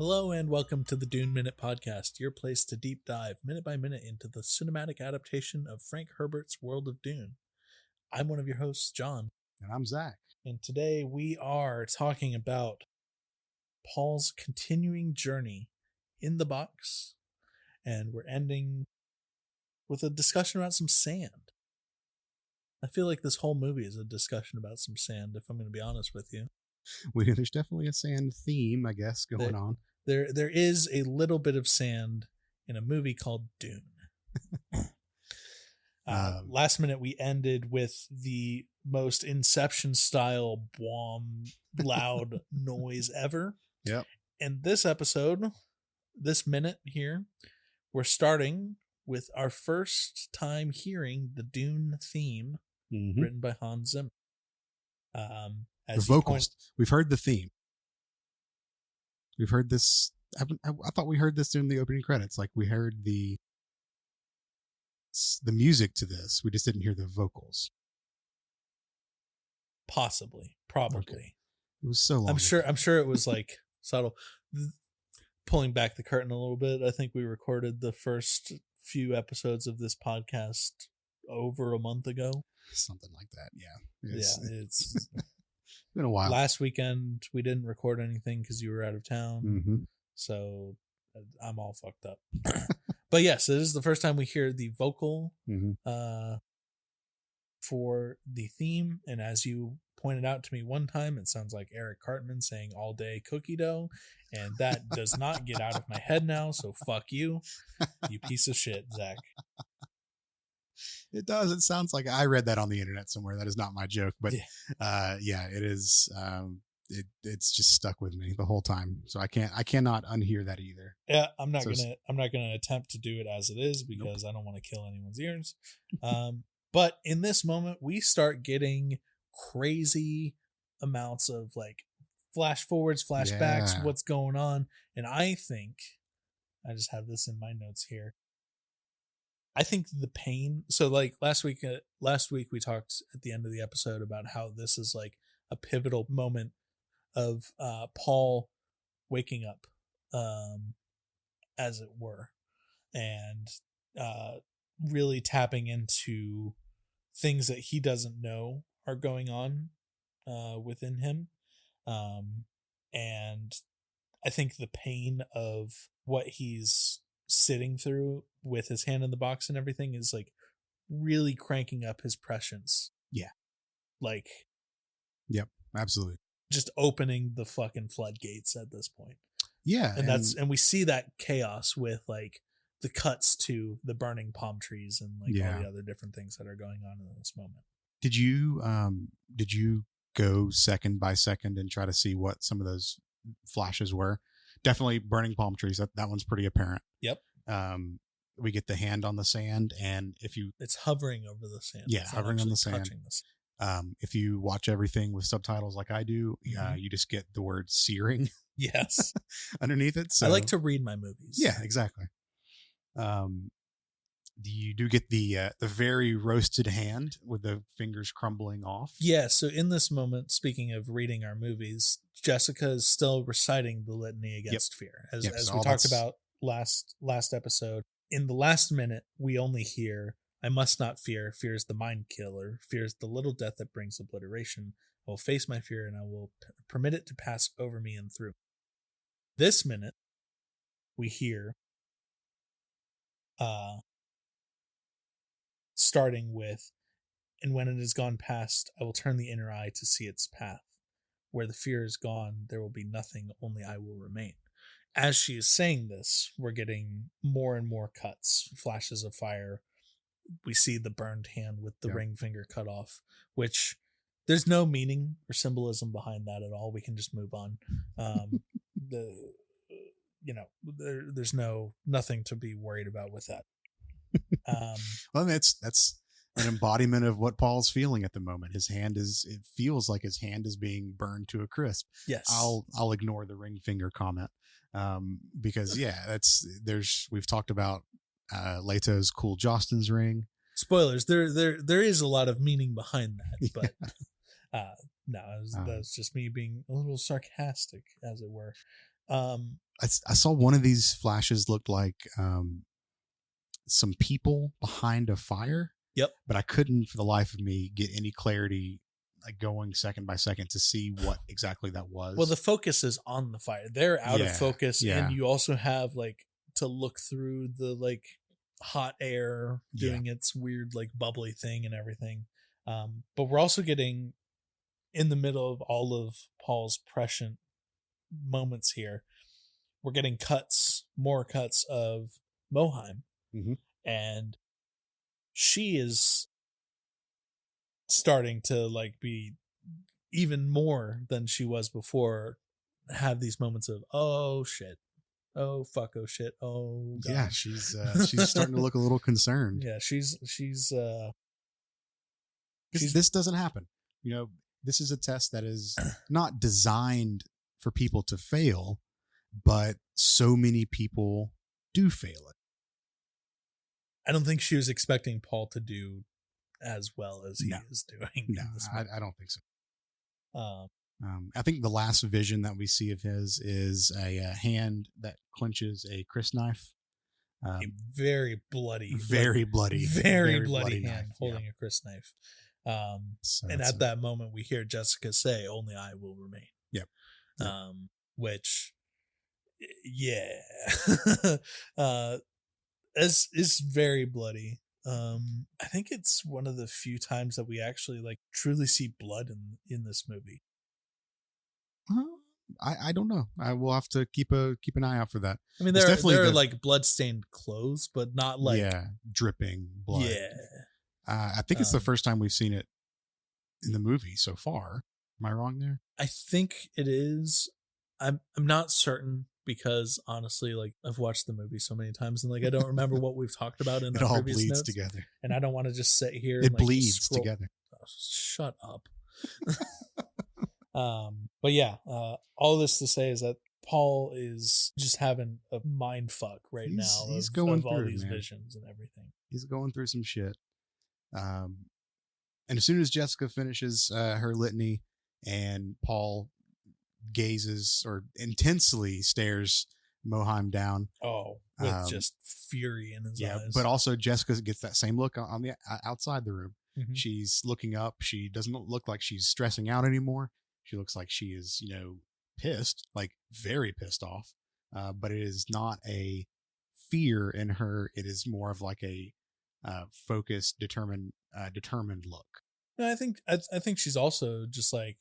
Hello and welcome to the Dune Minute Podcast, your place to deep dive minute by minute into the cinematic adaptation of Frank Herbert's world of Dune. I'm one of your hosts, John. And I'm Zach. And today we are talking about Paul's continuing journey in the box, and we're ending with a discussion about some sand. I feel like this whole movie is a discussion about some sand, if I'm going to be honest with you. There's definitely a sand theme, I guess, going on. There is a little bit of sand in a movie called Dune. Last minute, we ended with the most Inception style boom loud noise ever. Yep. And this episode, this minute here, we're starting with our first time hearing the Dune theme written by Hans Zimmer. The vocals. We've heard the theme. We've heard this. I thought we heard this during the opening credits. Like we heard the music to this. We just didn't hear the vocals. Possibly, probably. Okay. It was so long. I'm sure it was like subtle. Pulling back the curtain a little bit, I think we recorded the first few episodes of this podcast over a month ago. Something like that. Yeah. It's been a while. Last weekend we didn't record anything because you were out of town, so I'm all fucked up. But yes, this is the first time we hear the vocal for the theme, and as you pointed out to me one time, it sounds like Eric Cartman saying "all day cookie dough," and that does not get out of my head now. So fuck you, you piece of shit, Zach. It does. It sounds like I read that on the internet somewhere. That is not my joke, but it is. It's just stuck with me the whole time. So I cannot unhear that either. Yeah, I'm not gonna attempt to do it as it is because I don't want to kill anyone's ears. But in this moment, we start getting crazy amounts of like flash forwards, flashbacks, what's going on, and I think I just have this in my notes here. I think the pain. So like last week we talked at the end of the episode about how this is like a pivotal moment of Paul waking up, as it were, and really tapping into things that he doesn't know are going on within him. And I think the pain of what he's sitting through with his hand in the box and everything is like really cranking up his prescience. Yeah. Like, yep, absolutely. Just opening the fucking floodgates at this point. Yeah. And we see that chaos with like the cuts to the burning palm trees and like all the other different things that are going on in this moment. Did you go second by second and try to see what some of those flashes were? Definitely burning palm trees. That one's pretty apparent. Yep. We get the hand on the sand, and it's hovering over the sand. Yeah, hovering on the sand. If you watch everything with subtitles like I do, you just get the word searing. Yes. Underneath it. So I like to read my movies. Yeah, exactly. You do get the very roasted hand with the fingers crumbling off. Yeah, so in this moment, speaking of reading our movies, Jessica is still reciting the litany against fear. As we talked about last episode. In the last minute, we only hear, "I must not fear. Fear is the mind killer. Fear is the little death that brings obliteration. I will face my fear and I will permit it to pass over me and through." This minute, we hear starting with, "And when it is gone past, I will turn the inner eye to see its path. Where the fear is gone, there will be nothing, only I will remain." As she is saying this, we're getting more and more cuts, flashes of fire. We see the burned hand with the ring finger cut off, which there's no meaning or symbolism behind that at all. We can just move on. There's nothing to be worried about with that. Well, that's an embodiment of what Paul's feeling at the moment. It feels like his hand is being burned to a crisp. Yes. I'll ignore the ring finger comment. Because we've talked about Leto's cool Jostin's ring. Spoilers. There is a lot of meaning behind that, but no, that's just me being a little sarcastic, as it were. I saw one of these flashes looked like some people behind a fire. Yep. But I couldn't for the life of me get any clarity, like going second by second to see what exactly that was. Well, the focus is on the fire. They're out of focus, yeah. and you also have like to look through the like hot air doing its weird like bubbly thing and everything. But we're also getting in the middle of all of Paul's prescient moments here. We're getting more cuts of Moheim, and she is starting to like be even more than she was before, have these moments of oh shit, oh fuck, oh shit, oh god. Yeah, she's starting to look a little concerned. Yeah, she's this doesn't happen. This is a test that is not designed for people to fail, but so many people do fail it. I don't think she was expecting Paul to do as well as he is doing. No, I don't think so. I think the last vision that we see of his is a hand that clenches a crysknife. A very bloody bloody hand holding a crysknife. And at that moment, we hear Jessica say, "Only I will remain." Yep. Which, yeah, is very bloody. I think it's one of the few times that we actually like truly see blood in this movie. I don't know. I will have to keep an eye out for that. I mean, there are like blood-stained clothes, but not like dripping blood. Yeah. I think it's the first time we've seen it in the movie so far. Am I wrong there? I think it is. I'm not certain because honestly, like I've watched the movie so many times and like I don't remember what we've talked about in it our all previous bleeds notes, together. And I don't want to just sit here. It and, like, bleeds together. Oh, shut up. But yeah, all this to say is that Paul is just having a mind fuck now. He's going through all these man. visions and everything. He's going through some shit. And as soon as Jessica finishes her litany and Paul gazes or intensely stares Moheim down. Oh, with just fury in his eyes. But also Jessica gets that same look on the outside the room. Mm-hmm. She's looking up. She doesn't look like she's stressing out anymore. She looks like she is, pissed, like very pissed off. But it is not a fear in her. It is more of like a focused, determined look. No, I think she's also just like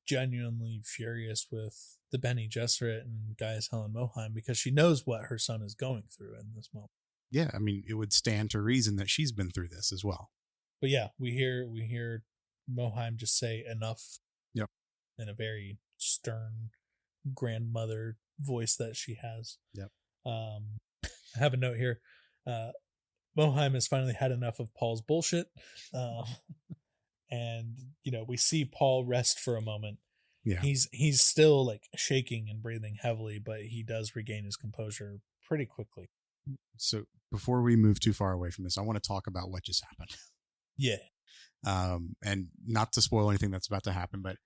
genuinely furious with the Bene Gesserit and Gaius Helen Moheim because she knows what her son is going through in this moment. Yeah, I mean, it would stand to reason that she's been through this as well. But yeah, we hear Moheim just say enough. Yep. In a very stern grandmother voice that she has. Yep. I have a note here. Moheim has finally had enough of Paul's bullshit. And we see Paul rest for a moment. Yeah. He's still like shaking and breathing heavily, but he does regain his composure pretty quickly. So before we move too far away from this, I want to talk about what just happened. Yeah. And not to spoil anything that's about to happen, but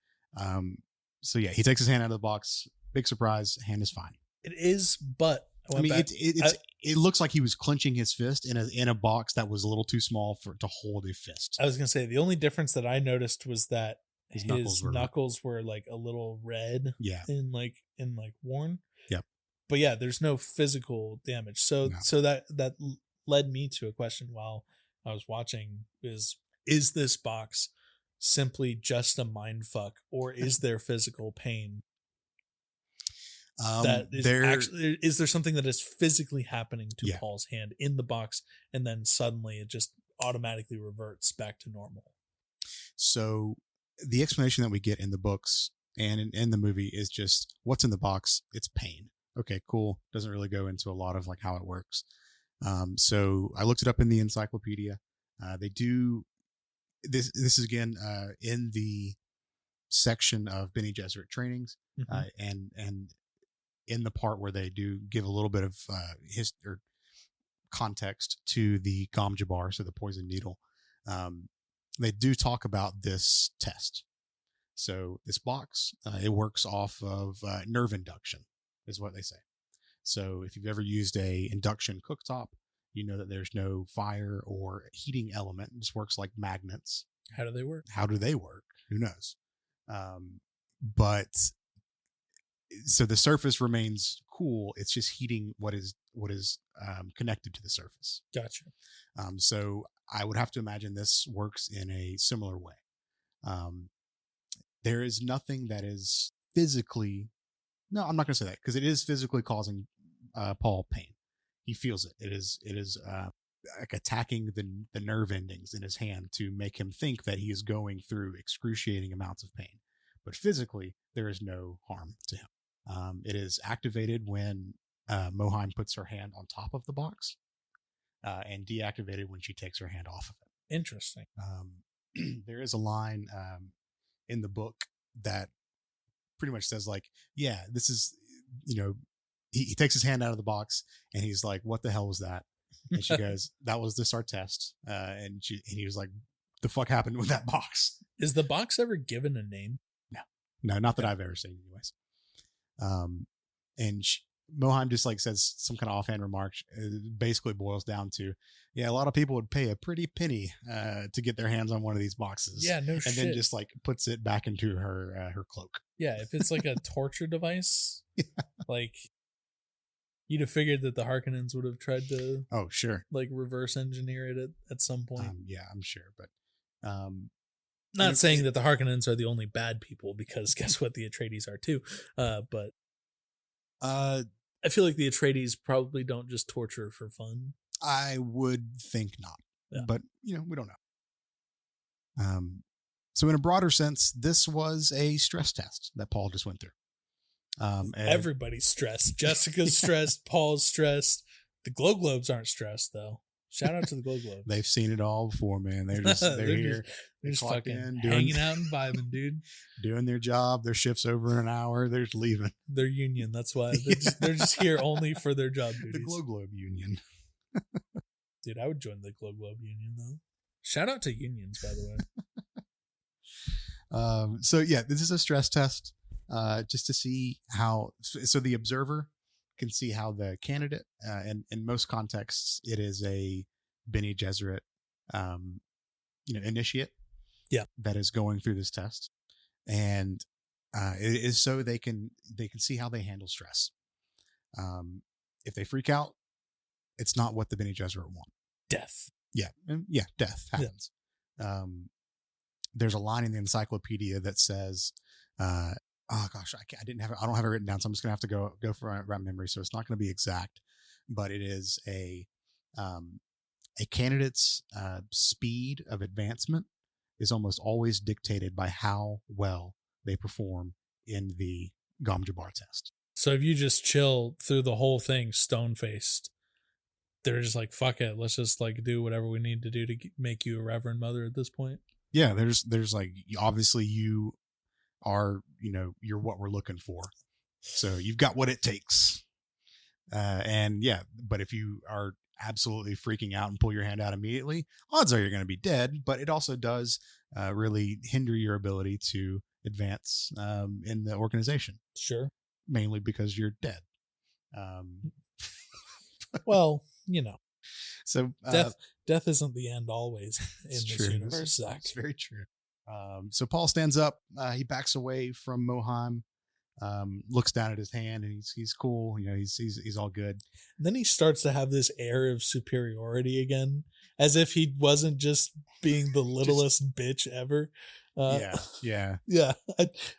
so yeah, he takes his hand out of the box. Big surprise, hand is fine. It is, but I mean, it looks like he was clenching his fist in a box that was a little too small to hold a fist. I was gonna say the only difference that I noticed was that his knuckles were like a little red. Yeah. In like worn. Yep. But yeah, there's no physical damage. So that led me to a question while I was watching: is this box simply just a mind fuck, or is there physical pain? That is there something that is physically happening to Paul's hand in the box, and then suddenly it just automatically reverts back to normal? So the explanation that we get in the books and in the movie is just what's in the box. It's pain. Okay, cool. Doesn't really go into a lot of like how it works. So I looked it up in the encyclopedia. They do this is again in the section of Bene Gesserit trainings, and in the part where they do give a little bit of or context to the Gom Jabbar, so the poison needle. They do talk about this test. So this box, it works off of nerve induction. is what they say. So if you've ever used a induction cooktop, you know that there's no fire or heating element. It just works like magnets. How do they work? How do they work? Who knows? But so the surface remains cool. It's just heating what is connected to the surface. Gotcha. So I would have to imagine this works in a similar way. There is nothing that is physically, no, I'm not going to say that, because it is physically causing Paul pain. He feels it. It is like attacking the nerve endings in his hand to make him think that he is going through excruciating amounts of pain. But physically, there is no harm to him. It is activated when Moheim puts her hand on top of the box, and deactivated when she takes her hand off of it. Interesting. There is a line in the book that pretty much says, like, yeah, this is, he takes his hand out of the box and he's like, what the hell was that? And she goes, that was the SAR test. And he was like, the fuck happened with that box? Is the box ever given a name? No, not that I've ever seen anyways. And Moheim just like says some kind of offhand remark. It basically boils down to, yeah, a lot of people would pay a pretty penny to get their hands on one of these boxes. Yeah, no shit. And then just like puts it back into her cloak. Yeah, if it's like a torture device, like you'd have figured that the Harkonnens would have tried to, oh sure, like reverse engineer it at some point. Yeah, I'm sure, but not saying that the Harkonnens are the only bad people, because guess what, the Atreides are too. But I feel like the Atreides probably don't just torture for fun. I would think not, but we don't know. So in a broader sense, this was a stress test that Paul just went through. Everybody's stressed. Jessica's stressed. Paul's stressed. The Glow Globes aren't stressed though. Shout out to the Glow Globes. They've seen it all before, man. They're here. They're just fucking hanging out and vibing, dude. Doing their job. Their shift's over in an hour. They're just leaving. They're union. That's why they're just here only for their job duties. The Glow Globe Union. Dude, I would join the Glow Globe Union though. Shout out to unions, by the way. So yeah, this is a stress test, just to see how. So the observer can see how the candidate, and in most contexts, it is a Bene Gesserit, initiate, that is going through this test, and it is so they can see how they handle stress. If they freak out, it's not what the Bene Gesserit want. Death. Yeah, death happens. Yeah. There's a line in the encyclopedia that says, oh gosh, I don't have it written down, so I'm just gonna have to go for around memory. So it's not going to be exact, but it is a candidate's speed of advancement is almost always dictated by how well they perform in the Gom Jabbar test. So if you just chill through the whole thing stone faced, they're just like, fuck it, let's just like do whatever we need to do to make you a Reverend Mother at this point. Yeah, there's like, obviously you are, you're what we're looking for, so you've got what it takes. And yeah, but if you are absolutely freaking out and pull your hand out immediately, odds are you're going to be dead. But it also does really hinder your ability to advance in the organization. Sure. Mainly because you're dead. Well, so death isn't the end always in this universe, Zach. It's very true. So Paul stands up, he backs away from Moheim, looks down at his hand, and he's cool. He's all good. And then he starts to have this air of superiority again, as if he wasn't just being the littlest bitch ever. Yeah.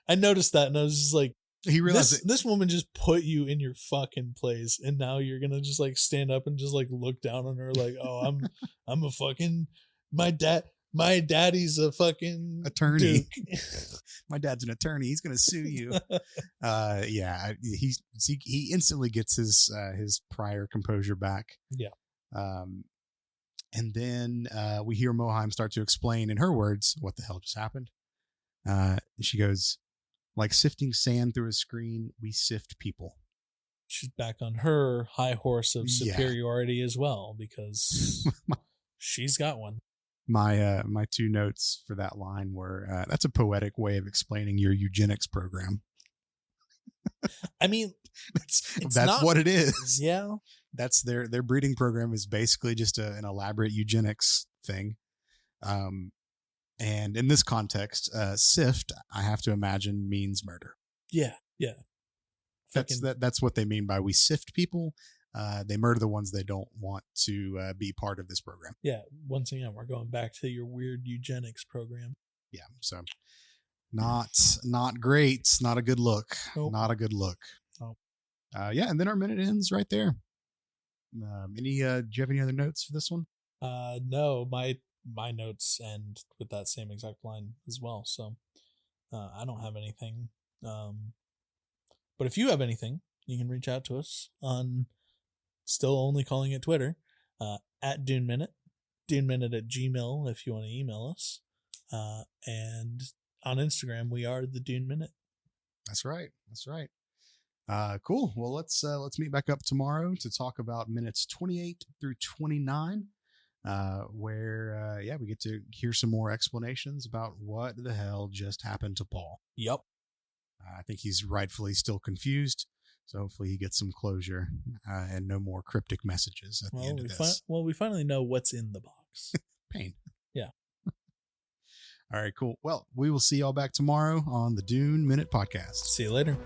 I noticed that, and I was just like, he realized this woman just put you in your fucking place, and now you're gonna just like stand up and just like look down on her like, oh, I'm a fucking my daddy's a fucking attorney. My dad's an attorney. He's going to sue you. He instantly gets his prior composure back. Yeah. And then we hear Moheim start to explain in her words what the hell just happened. She goes, like sifting sand through a screen, we sift people. She's back on her high horse of superiority as well, because she's got one. My two notes for that line were, that's a poetic way of explaining your eugenics program. I mean, That's what it is. Yeah. That's their breeding program is basically just an elaborate eugenics thing. And in this context, sift, I have to imagine, means murder. Yeah. That's what they mean by we sift people. They murder the ones they don't want to be part of this program. Yeah. Once again, we're going back to your weird eugenics program. Yeah. So not great. Not a good look. Nope. Not a good look. Nope. Yeah. And then our minute ends right there. Do you have any other notes for this one? No, my notes end with that same exact line as well. So I don't have anything. But if you have anything, you can reach out to us on, still only calling it Twitter, at Dune Minute, DuneMinute@gmail.com if you want to email us. And on Instagram, we are the Dune Minute. That's right. Cool. Well, let's meet back up tomorrow to talk about minutes 28 through 29, where we get to hear some more explanations about what the hell just happened to Paul. Yep. I think he's rightfully still confused, so hopefully he gets some closure and no more cryptic messages at the end of this. We finally know what's in the box. Pain. Yeah. All right, cool. Well, we will see y'all back tomorrow on the Dune Minute Podcast. See you later.